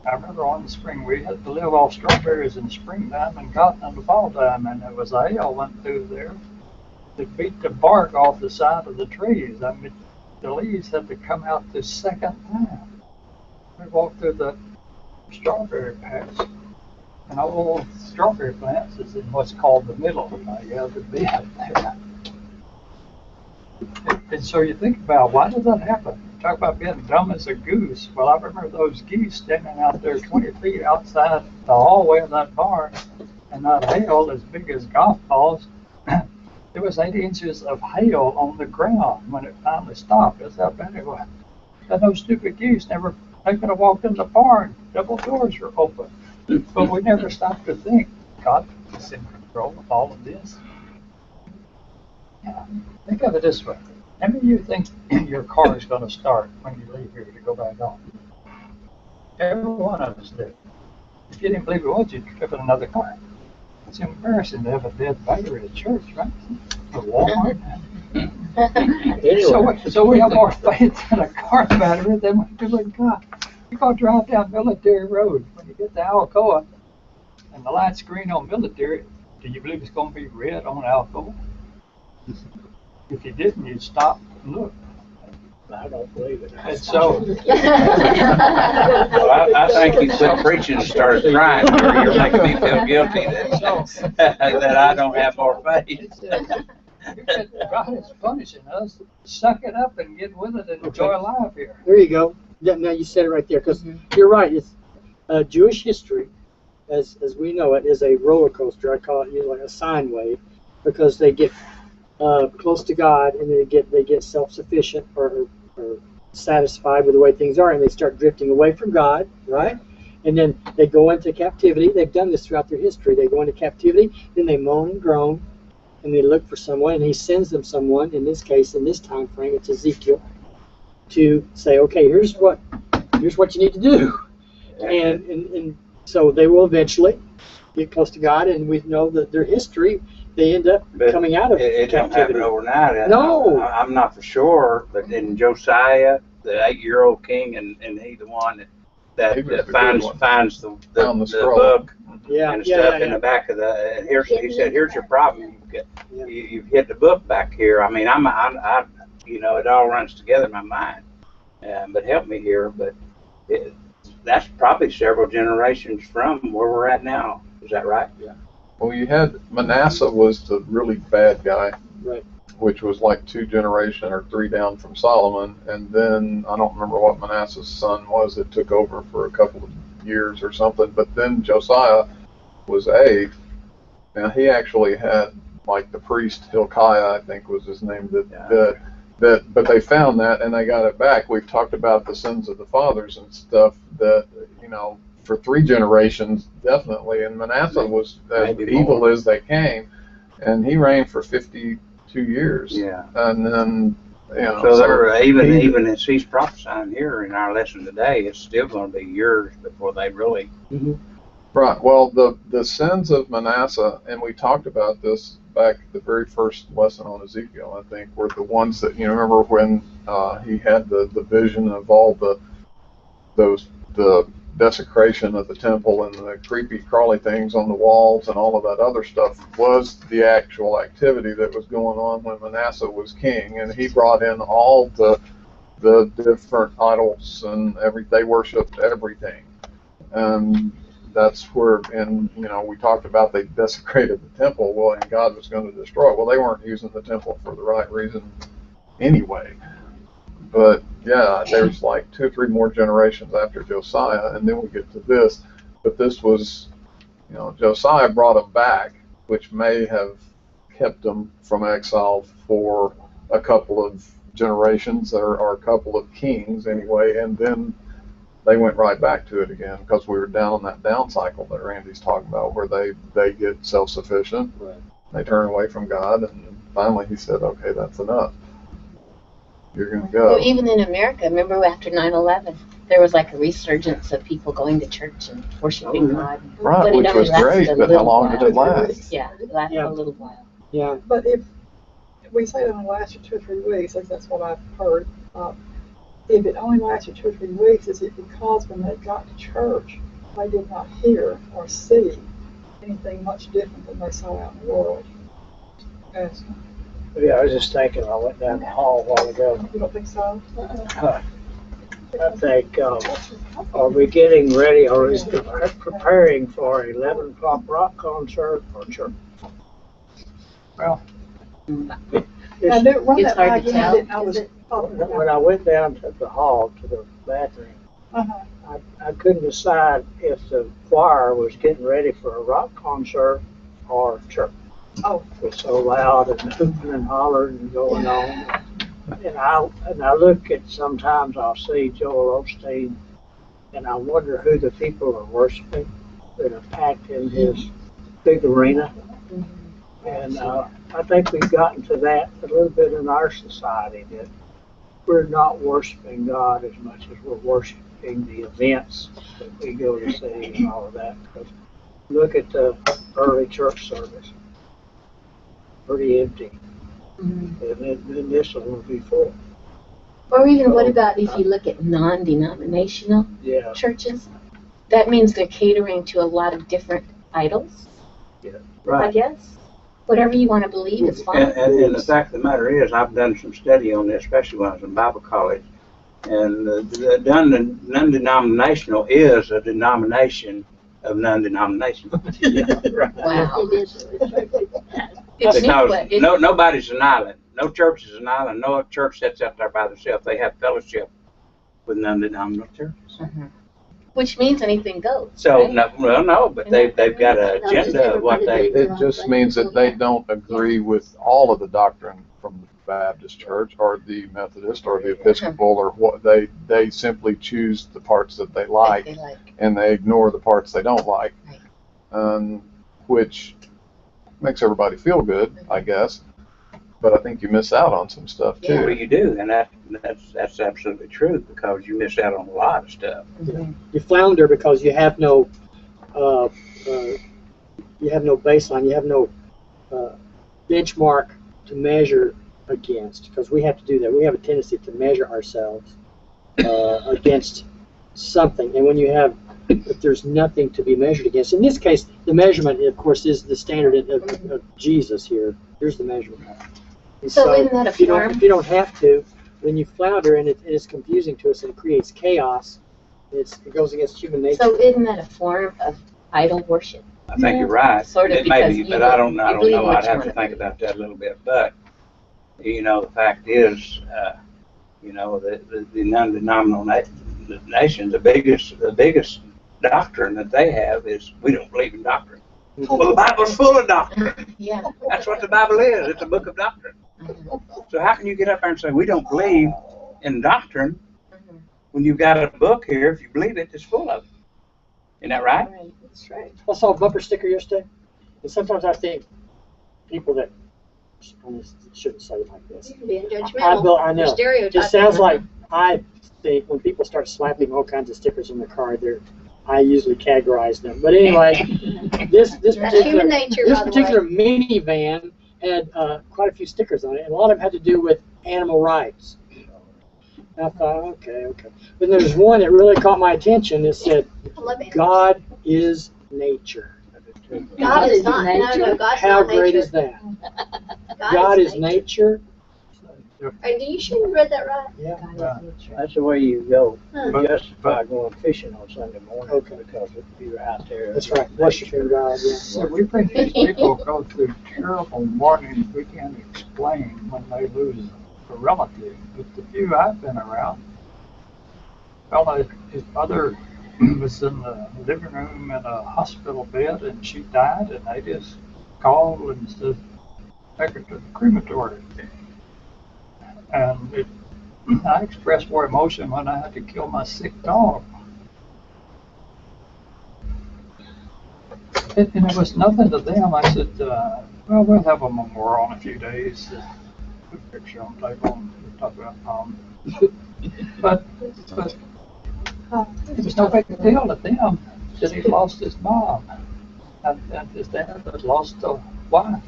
I remember on the spring, we had to live off strawberries in the springtime and cotton in the fall time, and there was a hail went through there that beat the bark off the side of the trees. I mean, the leaves had to come out the second time. We walked through the strawberry patch, and all the strawberry plants is in what's called the middle. You have to be out there. And so you think about, why did that happen? Talk about being dumb as a goose. Well, I remember those geese standing out there 20 feet outside the hallway of that barn, and that hail as big as golf balls. There was 8 inches of hail on the ground when it finally stopped. That's how bad it was. And those stupid geese they could have walked in the barn. Double doors were open. But we never stopped to think, God is in control of all of this. Yeah. Think of it this way. How many of you think your car is going to start when you leave here to go back home? Every one of us do. If you didn't believe it was, you'd trip in another car. It's embarrassing to have a dead battery at church, right? Or Walmart. So we have more faith in a car battery than we do in God. You go drive down Military Road. When you get to Alcoa and the light's green on Military, do you believe it's going to be red on Alcoa? If you didn't, you'd stop and look. I don't believe it. And so, Well, I think you quit preaching and started crying. You're making me feel guilty that I don't have more faith. God is punishing us. Suck it up and get with it and enjoy life here. There you go. Now you said it right there, because you're right. It's Jewish history, as we know it, is a roller coaster. I call it like a sine wave, because they get close to God, and they get self-sufficient or satisfied with the way things are, and they start drifting away from God, right? And then they go into captivity. They've done this throughout their history. They go into captivity, then they moan and groan, and they look for someone, and He sends them someone. In this case, in this time frame, it's Ezekiel, to say, okay, here's what you need to do, and so they will eventually get close to God, and we know that their history. They end up coming out of it don't happen overnight. No. I'm not for sure, but in Josiah, the 8-year-old king, and he the one that finds the book and stuff in the back of the. And he said, "Here's your problem. You've hid the book back here." I mean, I you know, it all runs together in my mind. But help me here. But that's probably several generations from where we're at now. Is that right? Yeah. Well, you had Manasseh was the really bad guy, right? Which was like 2 generations or 3 down from Solomon, and then I don't remember what Manasseh's son was that took over for a couple of years or something. But then Josiah was 8th. Now he actually had like the priest Hilkiah, I think was his name, but they found that and they got it back. We've talked about the sins of the fathers and stuff that, you know, for 3 generations, definitely. And Manasseh was as evil as they came, and he reigned for 52 years. Yeah. And then, you know. So they're even as he's prophesying here in our lesson today, it's still going to be years before they really. Mm-hmm. Right. Well, the sins of Manasseh, and we talked about this back the very first lesson on Ezekiel, I think, were the ones that, you know, remember when he had the vision of all the desecration of the temple and the creepy crawly things on the walls and all of that other stuff was the actual activity that was going on when Manasseh was king, and he brought in all the different idols and they worshipped everything. that's where, and we talked about they desecrated the temple. Well, and God was going to destroy it. Well, they weren't using the temple for the right reason anyway. But yeah, there's like 2 or 3 more generations after Josiah, and then we get to this. But this was, Josiah brought them back, which may have kept them from exile for a couple of generations or a couple of kings anyway, and then they went right back to it again because we were down on that down cycle that Randy's talking about, where they get self-sufficient, Right. they turn away from God, and finally he said, okay, that's enough. You're going to Well, go. even in America, remember after 9/11, there was like a resurgence of people going to church and worshiping God. Right, But it which only was lasted great, a but how little long did it while. last? Yeah, it lasted Yeah. a little while. Yeah. But if we say it only lasted 2 or 3 weeks, as that's what I've heard, if it only lasted 2 or 3 weeks, is it because when they got to church, they did not hear or see anything much different than they saw out in the world? Yes. Yeah, I was just thinking, I went down the hall a while ago. You don't think so? I think, are we getting ready, or is it preparing for 11 o'clock rock concert or church? Well, I didn't run It's that by hard to again, tell. didn't I? Was When I went down to the hall, to the bathroom, I couldn't decide if the choir was getting ready for a rock concert or church. Oh. It was so loud and hooping and hollering and going on. And I look at, sometimes I'll see Joel Osteen, and I wonder who the people are worshiping that are packed in his big arena. And I think we've gotten to that a little bit in our society, that we're not worshiping God as much as we're worshiping the events that we go to see and all of that. Because look at the early church service, pretty empty. And then this one will be full. Or even what about if you look at non-denominational Yeah. churches? That means they're catering to a lot of different idols, I Right. guess. Whatever you want to believe is fine. And the fact of the matter is, I've done some study on this, especially when I was in Bible college. And the non-denominational is a denomination of non-denominational. Wow. It is. It's Because neat, but nobody's an island. No church is an island. No church sits out there by themselves. They have fellowship with non-denominational churches. which means anything goes. So, right? no, but they've got an agenda of what they, It just means that they don't agree with all of the doctrine from the Baptist church or the Methodist or the Episcopal or what they simply choose the parts that they like They like. and they ignore the parts they don't like, Right. which makes everybody feel good, I guess. But I think you miss out on some stuff Yeah. well, too. you do, and that's absolutely true because you miss out on a lot of stuff. You flounder because you have no baseline, you have no benchmark to measure against, because we have to do that. We have a tendency to measure ourselves against something, and when you have, if there's nothing to be measured against, in this case, the measurement, of course, is the standard of Jesus here. Here's the measurement. And So isn't that a if you don't, form? if you don't have to, then you flounder, and it's confusing to us, and it creates chaos. It goes against human nature. So isn't that a form of idol worship? I think you're right. Sort of, It may be, because but you I don't believe know. I'd what you have to wanna think believe. about that a little bit. But the fact is, the non-denominational nations, the biggest doctrine that they have is we don't believe in doctrine. Well, the Bible's full of doctrine. Yeah. That's what the Bible is. It's a book of doctrine. So how can you get up there and say we don't believe in doctrine when you've got a book here? If you believe it, it's full of it. Isn't that right? Right. That's right. I saw a bumper sticker yesterday, and sometimes I think people that, I shouldn't say it like this. You're being judgmental. I know. You're stereotyping. It just sounds like, I think when people start slapping all kinds of stickers on their car, I usually categorize them. But anyway, this That's particular human nature, this by the particular way. minivan had quite a few stickers on it, and a lot of them had to do with animal rights. And I thought, okay. But there was one that really caught my attention. It said, I love animals. God is nature. God is not. nature. No, God's How not great nature. is that? God is nature. Hey, do you sure you read that right? Yeah, that's the way you go. Huh. You justify going fishing on Sunday morning Okay. because you're out there. That's right, worshiping God, yeah. So we think these people go through terrible mourning we can't explain when they lose a relative. But the few I've been around, fella, his mother was in the living room in a hospital bed and she died, and they just called and said, take her to the crematory. And I expressed more emotion when I had to kill my sick dog. And it was nothing to them. I said, well, we'll have a memorial in a few days. Put a picture on the table and we'll talk about but it was no big deal to them that he lost his mom and his dad had lost a wife.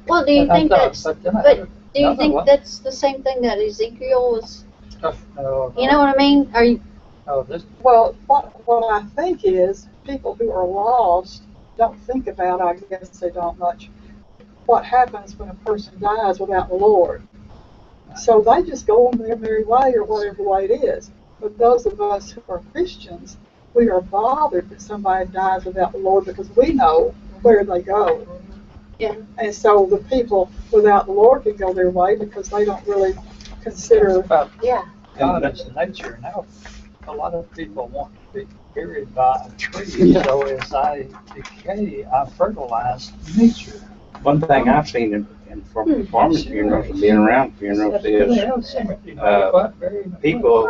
Well, do you think that's, But then I but had do you another think one. that's the same thing that Ezekiel was, No, you know what I mean? Are you, no, this, Well, what I think is, people who are lost don't think about, I guess they don't much, what happens when a person dies without the Lord. So they just go on their merry way or whatever way it is. But those of us who are Christians, we are bothered that somebody dies without the Lord because we know where they go. Yeah. And so the people without the Lord can go their way because they don't really consider. about yeah. God as nature. Now, a lot of people want to be buried by a tree. Yeah. So as I decay, I fertilize nature. One thing I've seen in farmers funerals and being around funerals is people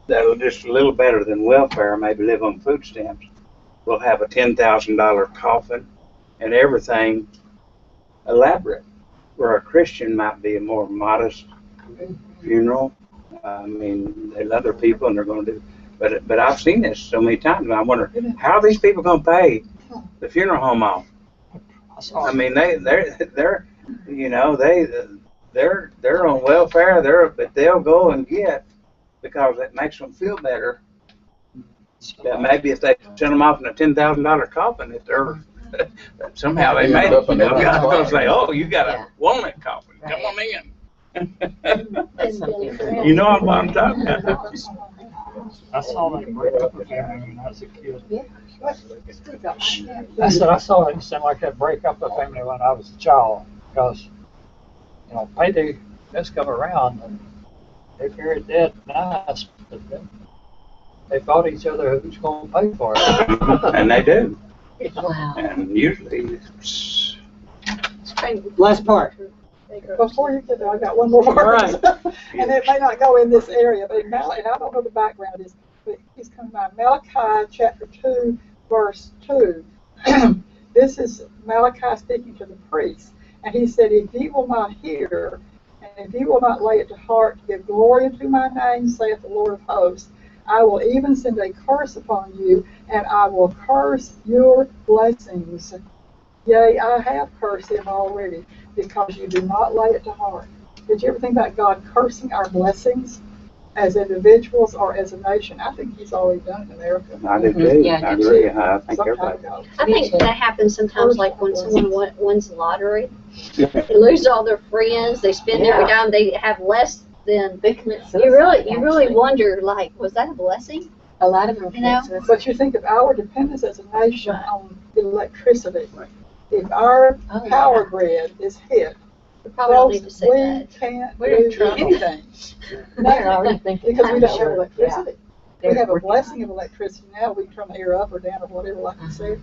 that are just a little better than welfare, maybe live on food stamps, will have a $10,000 coffin and everything elaborate, where a Christian might be a more modest funeral. I mean, they love their people and they're going to do, but I've seen this so many times and I wonder, how are these people going to pay the funeral home off? I mean, they're you know, they're on welfare, but they'll go and get, because it makes them feel better. That maybe if they send them off in a $10,000 coffin, if they're somehow they made it, you know, God's gonna say, oh, you got a walnut coffin, come on in. That's something. You know what I'm talking about. I saw that break up a family when I was a kid. Yeah. I said I saw it seem like that break up a family when I was a child because, you know, payday does come around and they buried dead nice, but then they fought each other who's going to pay for it. And they do. Wow. And usually, it's- Last part. Before you get there, I got one more. All right. And it may not go in this area, but and I don't know the background of this, but he's coming by Malachi chapter 2, verse 2. This is Malachi speaking to the priests. And he said, if ye will not hear, and if ye will not lay it to heart to give glory unto my name, saith the Lord of hosts, I will even send a curse upon you, and I will curse your blessings. Yea, I have cursed them already, because you do not lay it to heart. Did you ever think about God cursing our blessings as individuals or as a nation? I think he's already done it in America. I do too. Yeah, I I do agree. I think Some time everybody. ago. I think that happens sometimes, like when someone wins the lottery, they lose all their friends, they spend every dime, they have less than, They commit suicide. you really actually. wonder, like, was that a blessing? A lot of them You know? commit suicide. But you think of our dependence as a nation on electricity. If our Oh, power grid is hit, We probably don't need to folks, say we that. can't We're in do trouble. anything. They're already thinking. Because we don't have Sure. electricity. Yeah. We have a blessing of electricity now. We can turn the air up or down or whatever, like you said.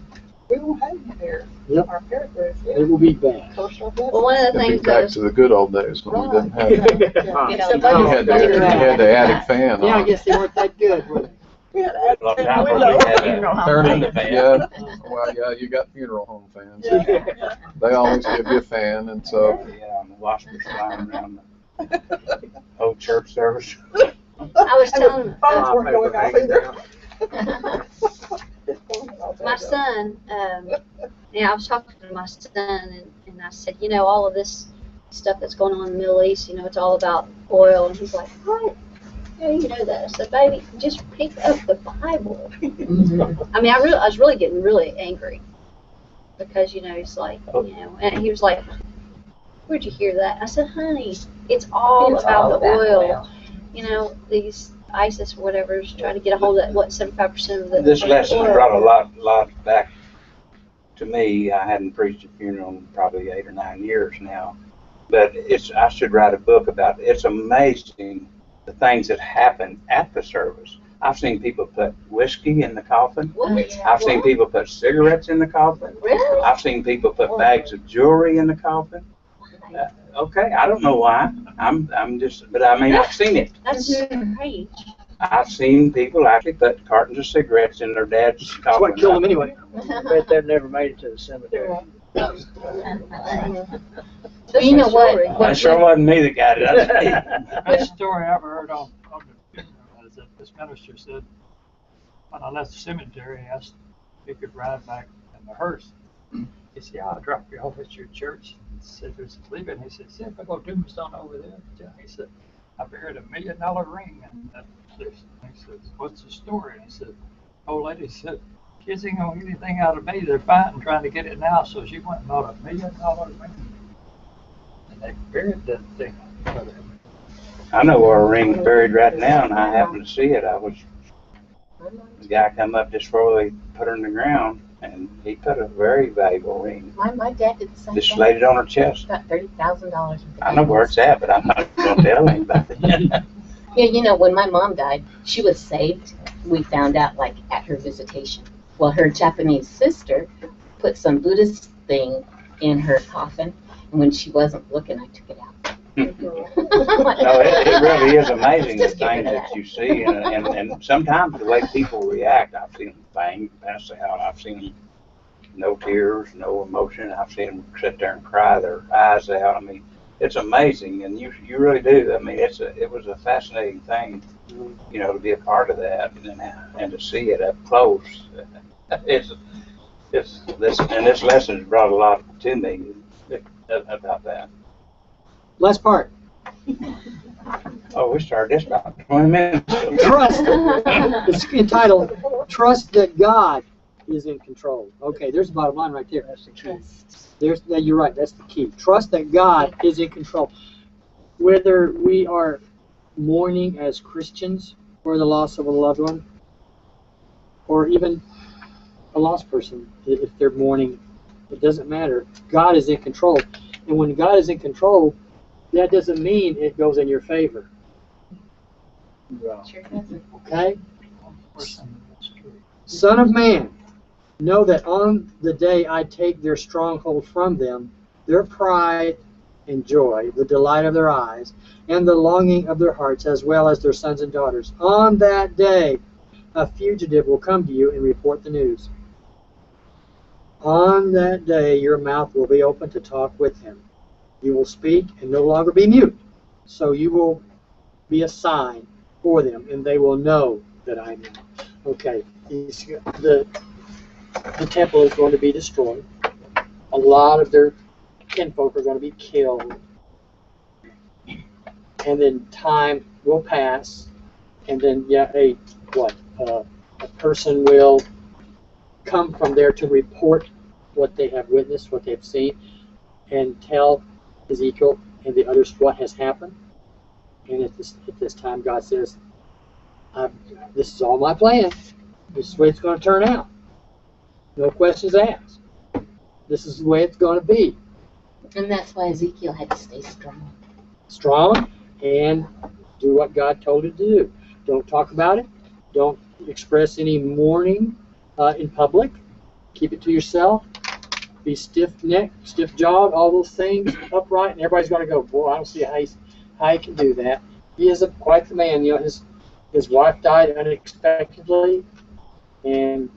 We won't have any air. Yep. Our power grid, It will be bad. curse our blessing. Well, one of the It'd be things back that to the good old days when we didn't have. Yeah, You yeah. You know, Except you they had don't- the attic fan Yeah, I on. guess they weren't that good, were they? We had A lot of times attic we fan had window. a Turn the fan. Yeah, well, yeah, you got funeral home fans. Yeah. They always give you a fan, and so Yeah, and the wasp was flying around the whole church service. I was And the telling, phones weren't going off either. my son, I was talking to my son, and I said, you know, all of this stuff that's going on in the Middle East, you know, it's all about oil. And he's like, what? How do you know that? I said, baby, just pick up the Bible. I mean, I was really getting really angry because, you know, he's like, you know, and he was like, where'd you hear that? I said, honey, it's all It's about all the about oil. You know, these ISIS or whatever is trying to get a hold of that, what, 75% of the This lesson oil. brought a lot back to me. I hadn't preached a funeral in probably 8 or 9 years now, but I should write a book about it. It's amazing the things that happen at the service. I've seen people put whiskey in the coffin. What? I've seen people put cigarettes in the coffin. Really? I've seen people put bags of jewelry in the coffin. Okay, I don't know why. I'm just, but I mean, I've seen it. That's strange. I've seen people actually put cartons of cigarettes in their dad's coffin. That's what killed them anyway. Bet they've never made it to the cemetery. You know what? That sure wasn't me that got it. The best story I ever heard on the funeral is that this minister said, when I left the cemetery, he asked if he could ride back in the hearse. He said, yeah, I'll drop you off at your church. He said, there's leaving. He said, see if I go tombstone over there. He said, I buried $1 million ring in that place. He said, what's the story? And he said, old lady said, kids ain't gonna get anything out of me. They're fighting, trying to get it now. So she went and bought $1 million ring. And they buried that thing. I know where a ring's buried right now, and I happened to see it. The guy come up just before they put her in the ground, and he put a very valuable ring. My dad did the same Just thing. laid it on her chest. Got $30,000. I know where it's at, but I'm not gonna tell anybody. Yeah, you know, when my mom died, she was saved. We found out, like, at her visitation. Well, her Japanese sister put some Buddhist thing in her coffin, and when she wasn't looking, I took it out. No, it really is amazing the Just get rid things of that you see, and sometimes the way people react. I've seen them bang, pass out. I've seen them no tears, no emotion. I've seen them sit there and cry their eyes out. I mean, it's amazing, and you really do. I mean, it was a fascinating thing, you know, to be a part of that and to see it up close. This lesson has brought a lot to me about that. Last part. Oh, we started this about 20 minutes ago. Trust. It's entitled "Trust That God Is in Control." Okay, there's the bottom line right there. That's the key. You're right. That's the key. Trust that God is in control. Whether we are mourning as Christians for the loss of a loved one, or even a lost person, if they're mourning, it doesn't matter. God is in control, and when God is in control, that doesn't mean it goes in your favor. Sure doesn't. Okay? Son of man, know that on the day I take their stronghold from them, their pride and joy, the delight of their eyes, and the longing of their hearts, as well as their sons and daughters, on that day a fugitive will come to you and report the news. On that day your mouth will be open to talk with him. You will speak and no longer be mute. So you will be a sign for them, and they will know that I am. Okay, the temple is going to be destroyed. A lot of their kinfolk are going to be killed. And then time will pass, and then a person will come from there to report what they have witnessed, what they have seen, and tell Ezekiel and the others what has happened. And at this time, God says, this is all my plan. This is the way it's going to turn out. No questions asked. This is the way it's going to be. And that's why Ezekiel had to stay strong. Strong and do what God told him to do. Don't talk about it. Don't express any mourning in public. Keep it to yourself. Be stiff-necked, stiff-jawed, all those things, upright, and everybody's going to go, boy, I don't see how he can do that. He is quite the man. You know, his wife died unexpectedly, and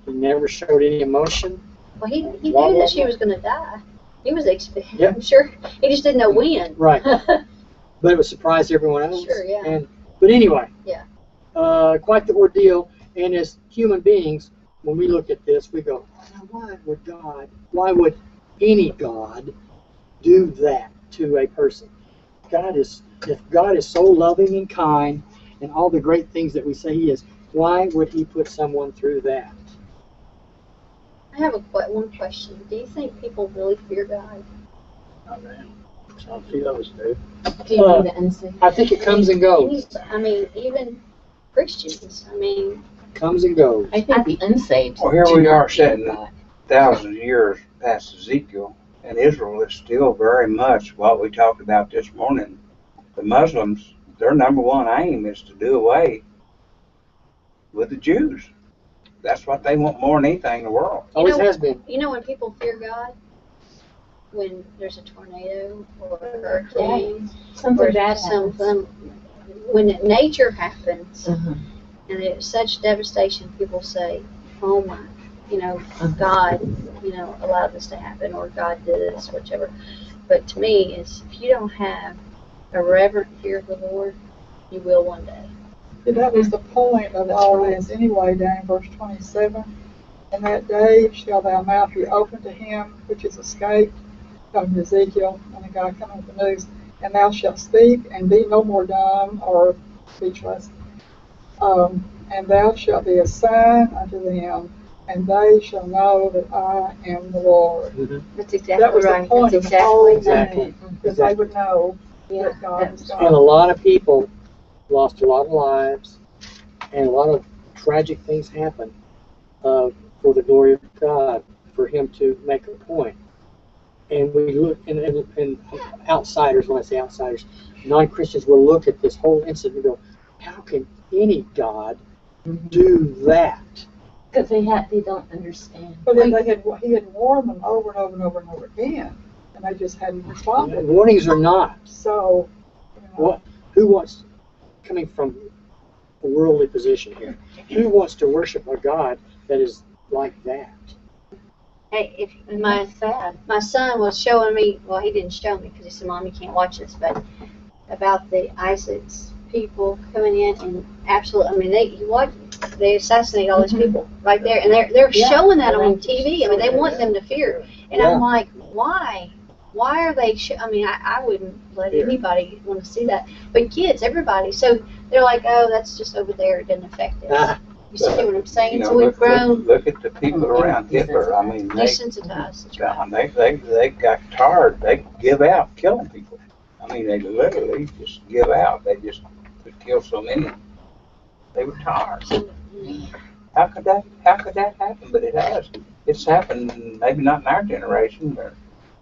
he never showed any emotion. Well, he knew that she was going to die. He was expecting. Yep. I'm sure he just didn't know when. Right. But it would surprise everyone else. Sure, yeah. But anyway. Yeah. Quite the ordeal. And as human beings, when we look at this, we go, why would any God do that to a person? If God is so loving and kind and all the great things that we say he is, why would he put someone through that? I have one question. Do you think people really fear God? Some few do. Do you mean the unsaved? I think it comes and goes. I mean, even Christians, I mean, Comes and goes. I think the unsaved. Well, here do we not are feel sitting God. thousands of years past Ezekiel, and Israel is still very much what we talked about this morning. The Muslims, their number one aim is to do away with the Jews. That's what they want more than anything in the world. Always know- has been. you know when people fear God? When there's a tornado or a hurricane Something or bad happens. something, when nature happens Uh-huh. and there's such devastation, people say, oh my, God, allowed this to happen or God did this, whichever. But to me, it's if you don't have a reverent fear of the Lord, you will one day. See, that was the point of all this anyway, down in verse 27. In that day shall thy mouth be open to him which is escaped, talking to Ezekiel, and the guy coming with the news, and thou shalt speak and be no more dumb or speechless. And thou shalt be a sign unto them, and they shall know that I am the Lord. That's That exactly was the right. point That's of the whole exactly right. thing, because they would know that God was And a God. lot of people lost a lot of lives, and a lot of tragic things happened for the glory of God, for Him to make a point. And we look, and outsiders, when I say outsiders, non-Christians will look at this whole incident and go, how can any God do that? Because they don't understand. But then he had warned them over and over and over and over again, and they just hadn't responded. Warnings are not. So, What? Who wants, coming from a worldly position here, who wants to worship a God that is like that? Hey, if my son was showing me, well, he didn't show me because he said, Mom, you can't watch this, but about the ISIS people coming in and absolutely, I mean, they assassinate all these people right there, and they're Yeah. showing that on TV. I mean, they want them to fear, and Yeah. I'm like, why? Why are they? I mean, I wouldn't let anybody want to see that, but kids, everybody. So they're like, oh, that's just over there. It doesn't affect us. Ah. You see what I'm saying? You know, So we've grown look at the people around Hitler. I mean, desensitized. That's right. they got tired. They give out killing people. I mean, they literally just give out. They just could kill so many. They were tired. How could that happen? But it has. It's happened. Maybe not in our generation, but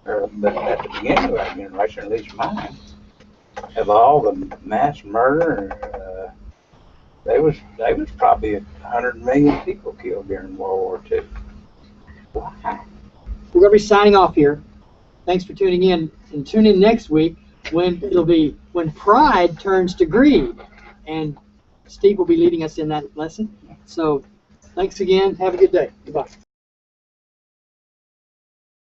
at the beginning of our generation, at least mine, of all the mass murder. There was probably 100 million people killed during World War II. Wow. We're going to be signing off here. Thanks for tuning in, and tune in next week when it'll be when pride turns to greed, and Steve will be leading us in that lesson. So, thanks again. Have a good day. Goodbye.